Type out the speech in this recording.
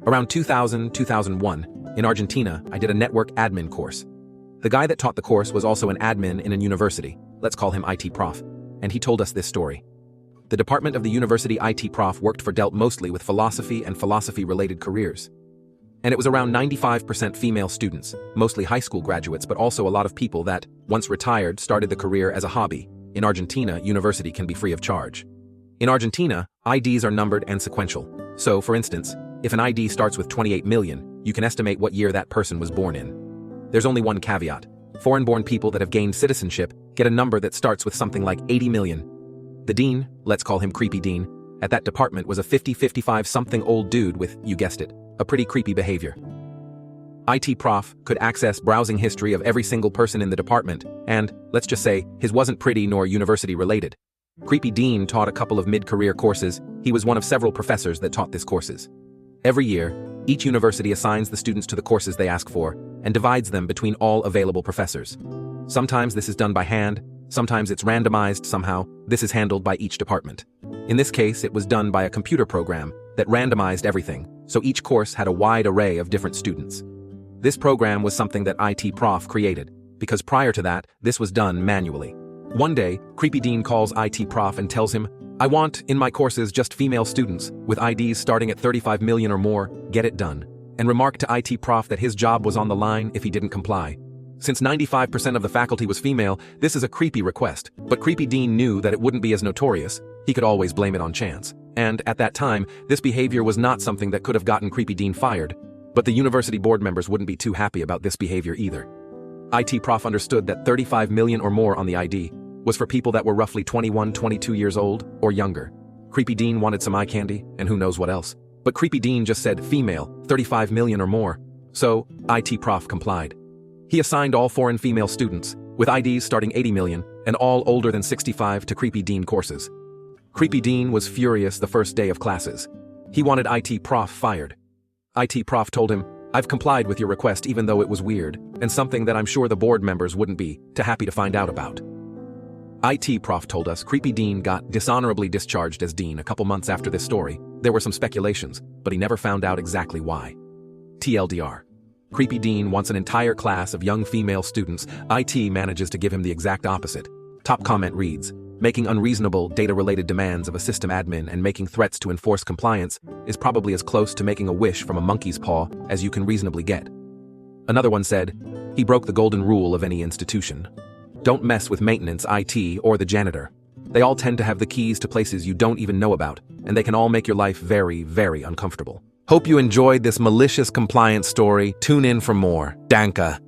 Around 2001, in Argentina, I did a network admin course. The guy that taught the course was also an admin in a university. Let's call him IT prof. And he told us this story. The department of the university IT prof worked for dealt mostly with philosophy and philosophy-related careers. And it was around 95% female students, mostly high school graduates, but also a lot of people that, once retired, started the career as a hobby. In Argentina, university can be free of charge. In Argentina, IDs are numbered and sequential. So, for instance, if an ID starts with 28 million, you can estimate what year that person was born in. There's only one caveat. Foreign-born people that have gained citizenship get a number that starts with something like 80 million. The dean, let's call him Creepy Dean, at that department was a 50-55-something old dude with, you guessed it, a pretty creepy behavior. IT prof could access browsing history of every single person in the department, and, let's just say, his wasn't pretty nor university-related. Creepy Dean taught a couple of mid-career courses. He was one of several professors that taught these courses. Every year, each university assigns the students to the courses they ask for, and divides them between all available professors. Sometimes this is done by hand, sometimes it's randomized somehow. This is handled by each department. In this case, it was done by a computer program that randomized everything, so each course had a wide array of different students. This program was something that IT prof created, because prior to that, this was done manually. One day, Creepy Dean calls IT prof and tells him, "I want, in my courses, just female students, with IDs starting at 35 million or more, get it done," and remarked to IT prof that his job was on the line if he didn't comply. Since 95% of the faculty was female, this is a creepy request, but Creepy Dean knew that it wouldn't be as notorious. He could always blame it on chance. And, at that time, this behavior was not something that could have gotten Creepy Dean fired. But the university board members wouldn't be too happy about this behavior either. IT prof understood that 35 million or more on the ID was for people that were roughly 21, 22 years old or younger. Creepy Dean wanted some eye candy, and who knows what else. But Creepy Dean just said female, 35 million or more. So, IT prof complied. He assigned all foreign female students, with IDs starting 80 million, and all older than 65 to Creepy Dean courses. Creepy Dean was furious the first day of classes. He wanted IT prof fired. IT prof told him, "I've complied with your request even though it was weird, and something that I'm sure the board members wouldn't be too happy to find out about." IT prof told us Creepy Dean got dishonorably discharged as dean a couple months after this story. There were some speculations, but he never found out exactly why. TLDR. Creepy Dean wants an entire class of young female students. IT manages to give him the exact opposite. Top comment reads, "Making unreasonable, data-related demands of a system admin and making threats to enforce compliance is probably as close to making a wish from a monkey's paw as you can reasonably get." Another one said, "He broke the golden rule of any institution. Don't mess with maintenance, IT, or the janitor. They all tend to have the keys to places you don't even know about, and they can all make your life very, very uncomfortable." Hope you enjoyed this malicious compliance story. Tune in for more. Danke.